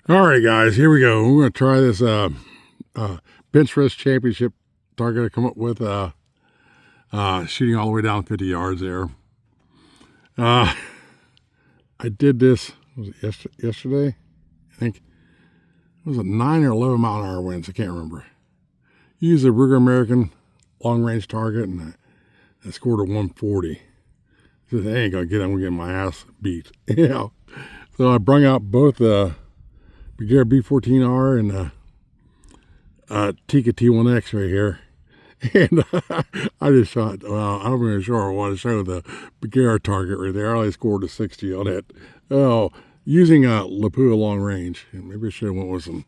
All right, guys, here we go. We're going to try this bench press championship target I come up with, shooting all the way down 50 yards there. I did this, was it yesterday? I think it was a 9 or 11 mile an hour winds. I can't remember. Used a Ruger American long range target, and I scored a 140. I said, I ain't going to get it. I'm going to get my ass beat. So I brung out both the Begera B14R and Tikka T1X right here. And I just shot, well, I'm really sure I want to show the Begera target right there. I only scored a 60 on it. Oh, using a Lapua long range. Maybe I should have went with some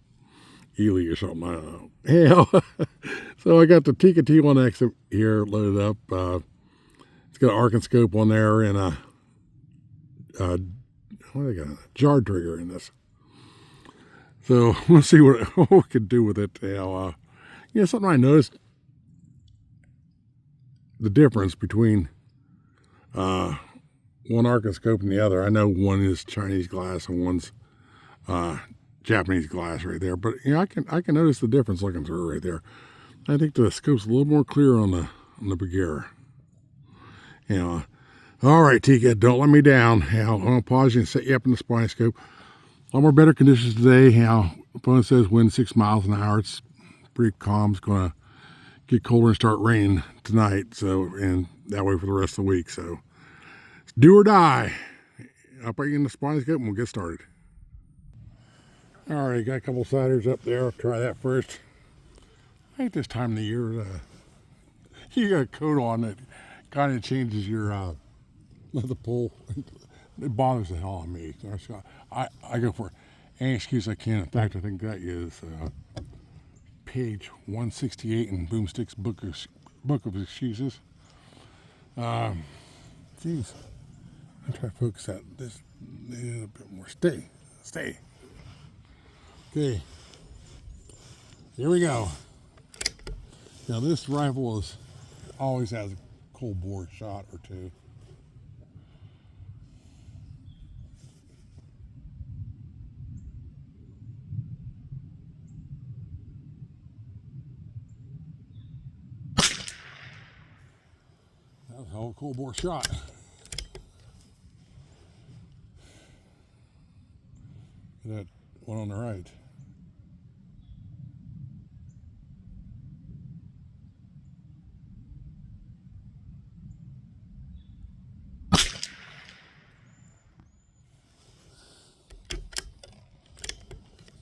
Ely or something. I don't know. So I got the Tikka T1X here loaded up. It's got an arc and scope on there and a what do I got? A jar trigger in this. So we'll see what we can do with it. Something I noticed, the difference between one arc and scope and the other. I know one is Chinese glass and one's Japanese glass right there, but I can notice the difference looking through right there. I think the scope's a little more clear on the Begera. All right, Tikka, don't let me down. I'm gonna pause you and set you up in the spine scope. A lot more better conditions today. The phone says wind 6 miles an hour. It's pretty calm. It's going to get colder and start raining tonight. And that way for the rest of the week. So it's do or die. I'll put you in the spine scope and we'll get started. All right, got a couple sliders up there. I'll try that first. I think this time of the year, you got a coat on that kind of changes your the pull. It bothers the hell out of me. So I go for any excuse I can. In fact, I think that is page 168 in Boomstick's book of excuses. Geez, I'm trying to focus that this a little bit more. Stay. Okay, here we go. Now this rifle always has a cold bore shot or two. That was a whole cold bore shot. That one on the right.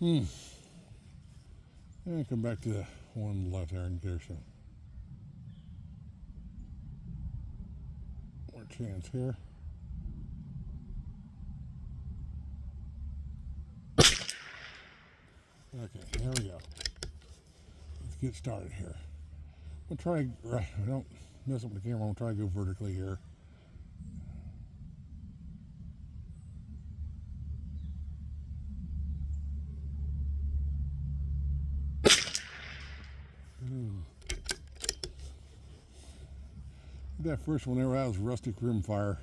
And come back to the one on the left there and get her some more chance here. Okay, here we go. Let's get started here. We'll try, don't mess up the camera, we'll try to go vertically here. That first one there, that was rustic rim fire.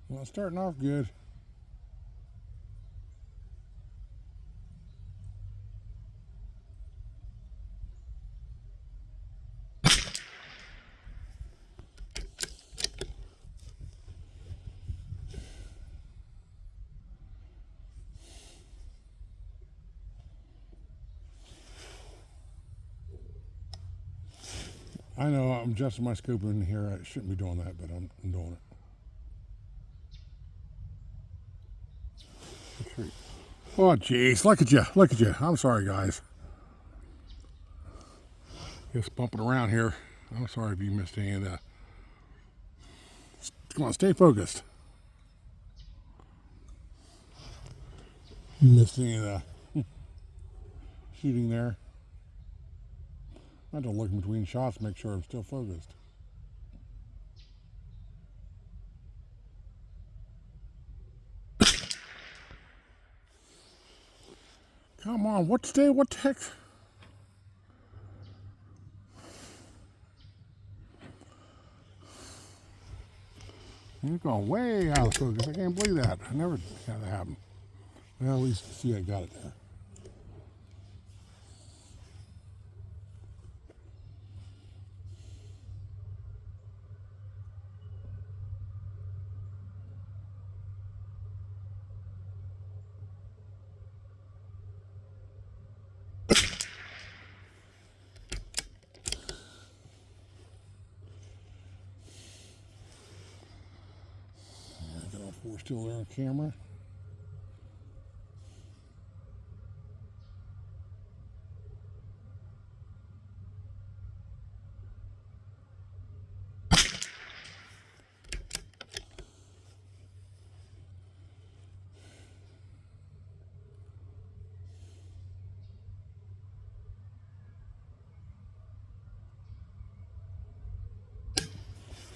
Well, it's starting off good. I know I'm adjusting my scope in here. I shouldn't be doing that, but I'm doing it. Oh, jeez, look at you. I'm sorry, guys. Just bumping around here. I'm sorry if you missed any of that. Come on, stay focused. You missed any of the shooting there. I have to look in between shots to make sure I'm still focused. Come on, what the heck? You're going way out of focus. I can't believe that. I never had that happen. Well, at least see I got it there. I got all four still there on camera.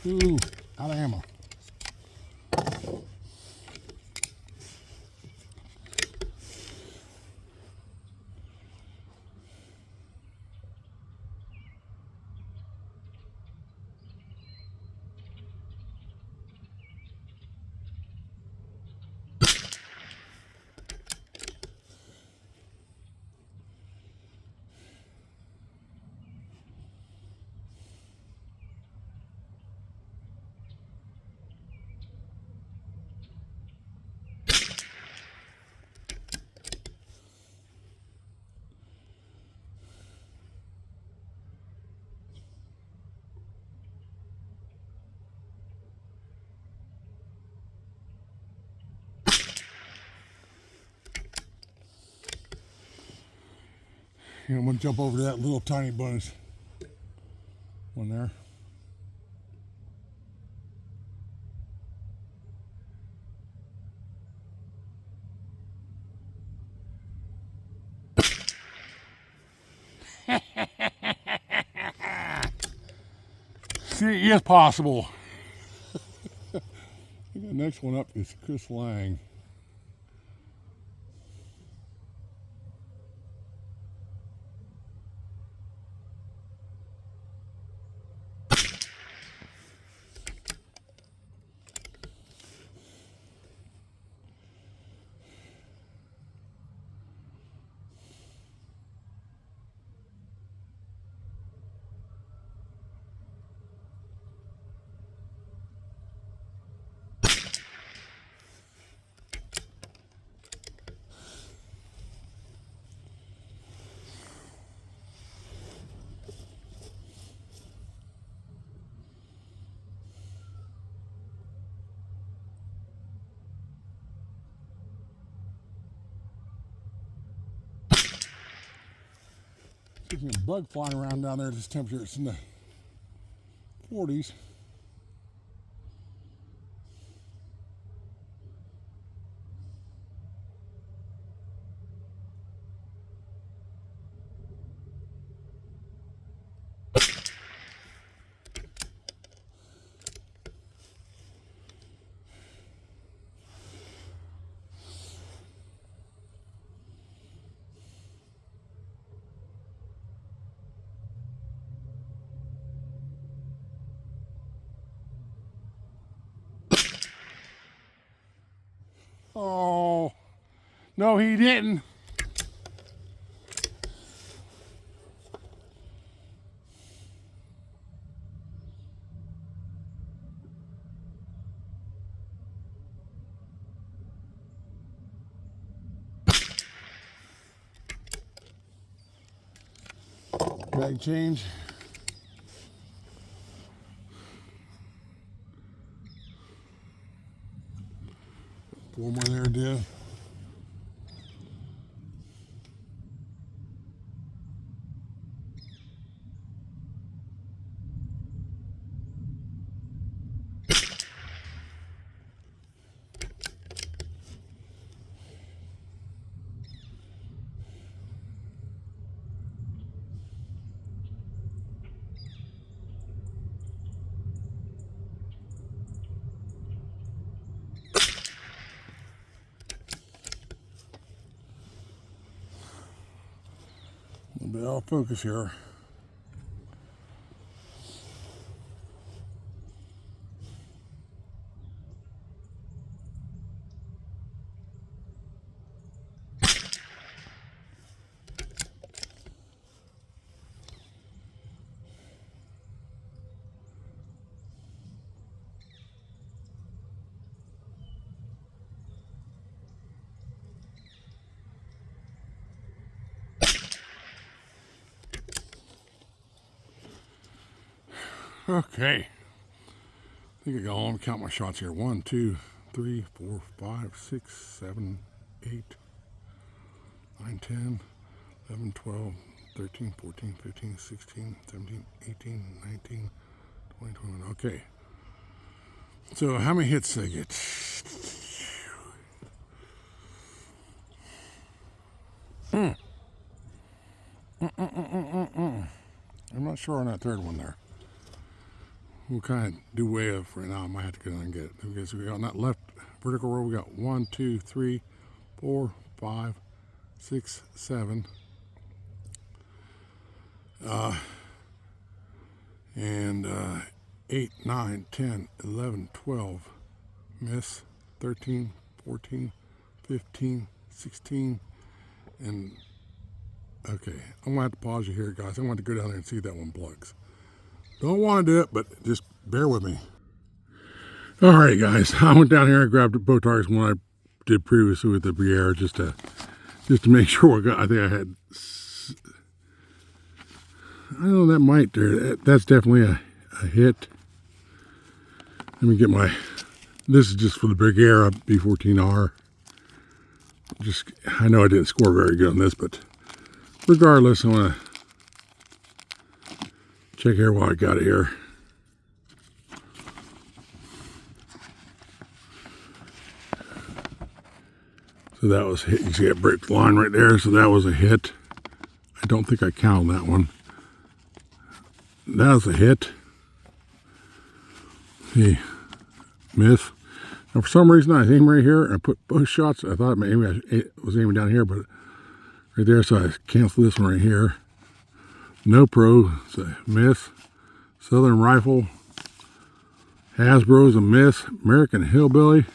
Ooh, out of ammo. You know, I'm going to jump over to that little tiny bonus one there. See, it is possible. The next one up is Chris Lang. There's a bug flying around down there at this temperature. It's in the 40s. Oh, no, he didn't. Bag change. Four more there, dude. bit out of focus here. Okay. I think I got all count my shots here. 1, 2, 3, 4, 5, 6, 7, 8, 9, 10, 11, 12, 13, 14, 15, 16, 17, 18, 19, 20, 21. Okay. So how many hits did I get? I'm not sure on that third one there. We'll kind of do way up right now. I might have to go and get it. Okay, so we got on that left vertical row, we got 1, 2, 3, 4, 5, 6, 7. And 8, 9, 10, 11, 12. Miss. 13, 14, 15, 16. And okay, I'm going to have to pause you here, guys. I want to go down there and see if that one plugs. Don't want to do it, but just bear with me. All right, guys. I went down here and grabbed the bow targets one I did previously with the Briere just to make sure I got. I think I had. I don't know, that might there. That's definitely a hit. Let me get my. This is just for the Briere B14R. Just, I know I didn't score very good on this, but regardless, I want to check here while I got it here. So that was a hit. You see that break line right there. So that was a hit. I don't think I counted that one. That was a hit. See, miss. Now for some reason I aimed right here and I put both shots. I thought maybe I was aiming down here, but right there. So I canceled this one right here. No Pro, it's a miss. Southern Rifle, Hasbro's a miss. American Hillbilly,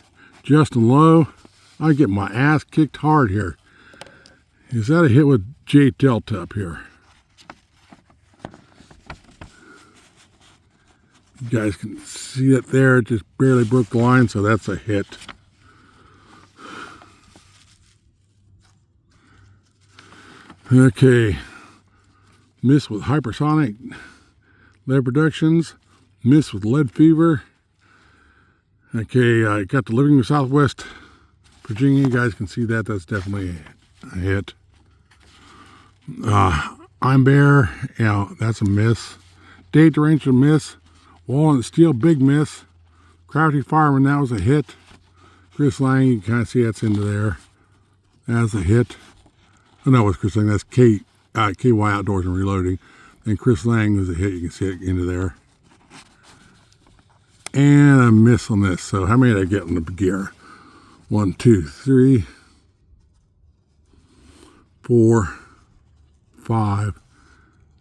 Justin Lowe. I get my ass kicked hard here. Is that a hit with J Delta up here? You guys can see it there. It just barely broke the line, so that's a hit. Okay. Miss with Hypersonic, Lead Productions, miss with Lead Fever. Okay, I got the Living Southwest Virginia. You guys can see that. That's definitely a hit. I'm Bear, that's a miss. Date Range, a miss. Walnut Steel, big miss. Crafty Fireman, that was a hit. Chris Lang, you can kind of see that's into there. That's a hit. Oh, no, it was Chris Lang. That's KY Outdoors and Reloading. And Chris Lang was a hit. You can see it into there. And a miss on this. So how many did I get on the gear? 1, 2, 3, 4, 5,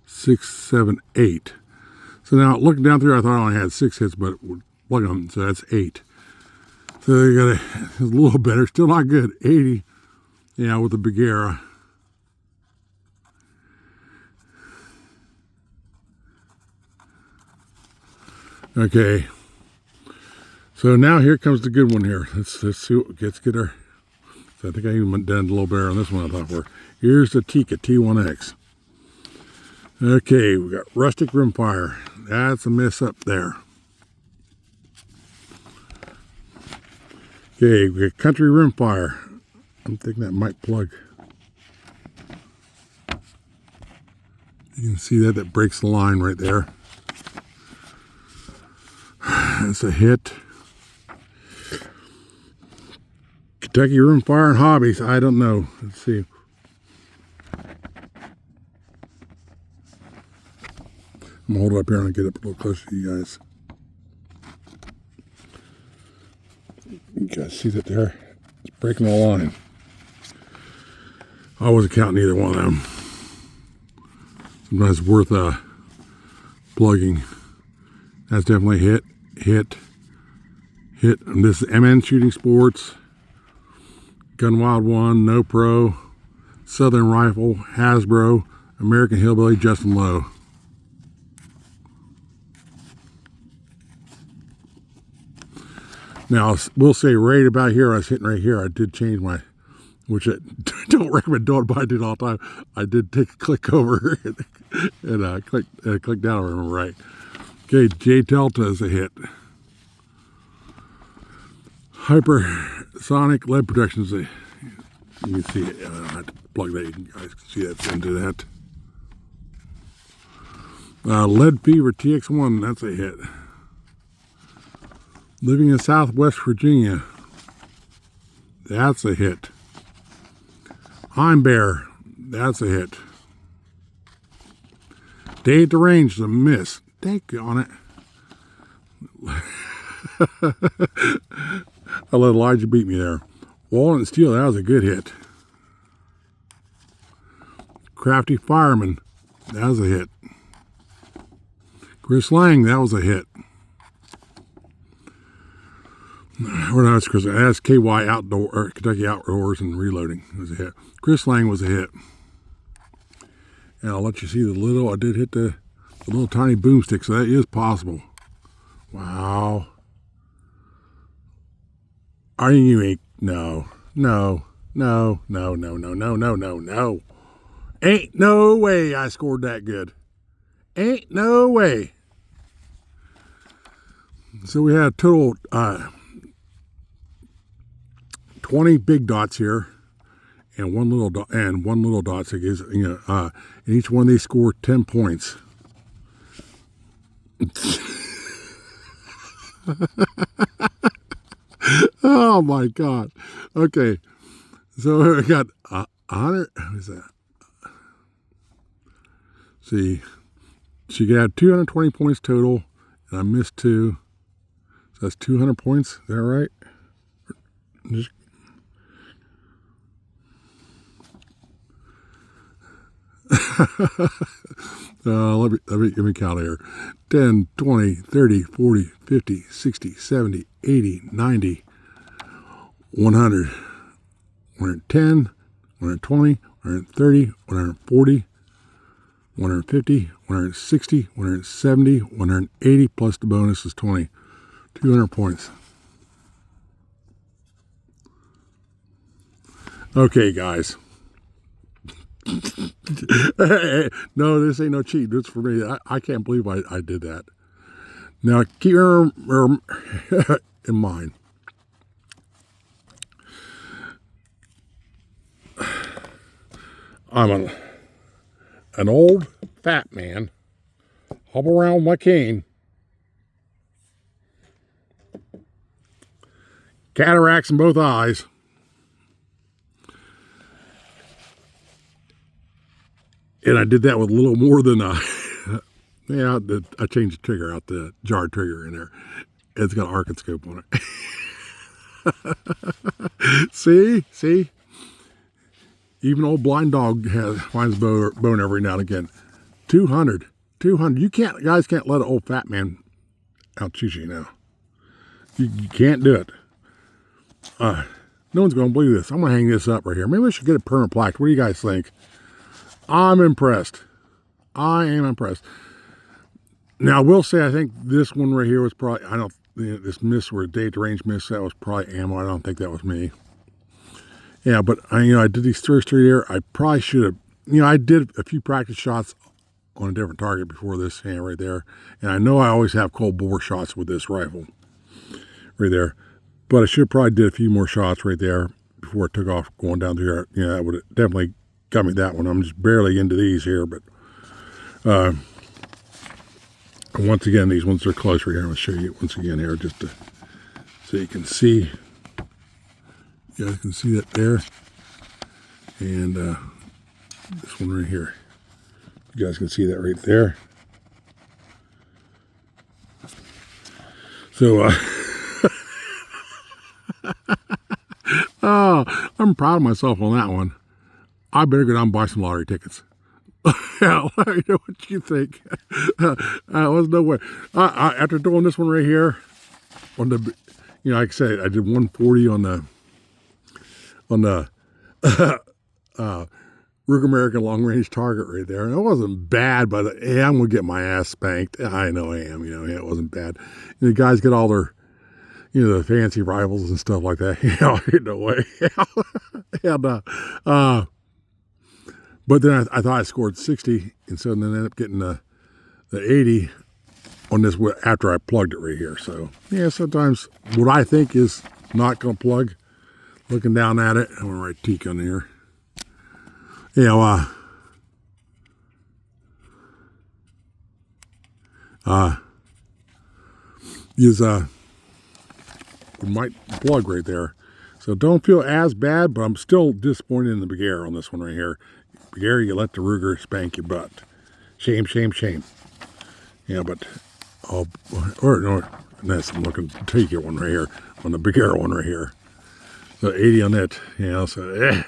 6, 7, 8. So now looking down through, I thought I only had 6 hits, but look at them. So that's 8. So you got a little better. Still not good. 80. Yeah, with the Briere. Okay, so now here comes the good one here. Let's see what let's get her. So I think I even done a little better on this one I thought for. Here's the Tikka T1X. Okay, we got Rustic Rimfire. That's a miss up there. Okay, we got Country Rimfire. I'm thinking that might plug. You can see that breaks the line right there. That's a hit. Kentucky Rimfire and Hobbies. I don't know. Let's see. I'm gonna hold it up here and get up a little closer to you guys. You guys see that there? It's breaking the line. I wasn't counting either one of them. Sometimes it's worth plugging. That's definitely hit. And this is MN Shooting Sports, Gun Wild 1, No Pro, Southern Rifle, Hasbro, American Hillbilly, Justin Lowe. Now, we'll say right about here, I was hitting right here, I did change my, which I don't recommend doing, but I did all the time. I did take a click over and click down, if I remember right. Okay, J Delta is a hit. Hypersonic lead protection is a, you can see it, I don't have to plug that, you guys can see that's into that. Lead Fever TX1, that's a hit. Living in Southwest Virginia, that's a hit. I'm Bear, that's a hit. Day at the Range is a miss. Take on it. I let Elijah beat me there. Walnut and Steel, that was a good hit. Crafty Fireman, that was a hit. Chris Lang, that was a hit. Or no, it's Chris. That's KY Outdoor, or Kentucky Outdoors and Reloading was a hit. Chris Lang was a hit. And I'll let you see the little, I did hit the little tiny boomstick, so that is possible. Wow. Are you, no. Ain't no way I scored that good. Ain't no way. So we had a total 20 big dots here, and one little dot. So gives, and each one of these score 10 points. Oh my God! Okay, so I got 100. What is that? See, she could have 220 points total, and I missed 2. So that's 200 points. Is that right? Just let me count here. 10, 20, 30, 40, 50, 60, 70, 80, 90, 100, 110, 120, 130, 140, 150, 160, 170, 180, plus the bonus is 20. 200 points. Okay, guys. No, this ain't no cheat. This is for me. I can't believe I did that. Now, keep in mind, I'm an old fat man, hobble around with my cane, cataracts in both eyes. And I did that with a little more than yeah, I changed the trigger out, the jar trigger in there. It's got an archinscope on it. See? Even old blind dog finds bone every now and again. 200. You guys can't let an old fat man out-shoot you now. You can't do it. No one's going to believe this. I'm going to hang this up right here. Maybe I should get a permanent plaque. What do you guys think? I'm impressed. I am impressed. Now, I will say, I think this one right here was probably, this miss where Day at the Range miss, that was probably ammo. I don't think that was me. Yeah, but I did these first 3 here. I probably should have, I did a few practice shots on a different target before this hand right there. And I know I always have cold bore shots with this rifle right there. But I should have probably did a few more shots right there before it took off going down through here. That would have definitely got me that one. I'm just barely into these here, but once again, these ones are closer here. I'm going to show you once again here just to, so you can see. You guys can see that there. And this one right here. You guys can see that right there. So, oh, I'm proud of myself on that one. I better go down and buy some lottery tickets. Yeah, let me know what you think. Was no way. After doing this one right here, on the, like I said, I did 140 on the Ruger American long range target right there, and it wasn't bad. But I'm gonna get my ass spanked. I know I am. It wasn't bad. The guys get all their, the fancy rifles and stuff like that. No way. And but then I thought I scored 60, and so then I ended up getting the 80 on this after I plugged it right here. So yeah, sometimes what I think is not gonna plug, looking down at it, I'm gonna write Tikka on here. It might plug right there. So don't feel as bad, but I'm still disappointed in the Big Air on this one right here. Big Air, you let the Ruger spank your butt. Shame, shame, shame. But I'm looking to take it one right here on the Big Air one right here. So 80 on it. So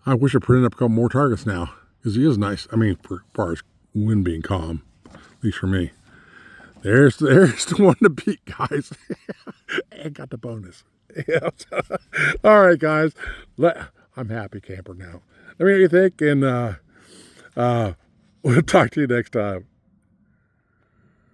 I wish I printed up a couple more targets now, because he is nice. I mean, for as far as wind being calm, at least for me. There's the one to beat, guys. And got the bonus. All right, guys. I'm happy camper now. Let me know what you think, and we'll talk to you next time.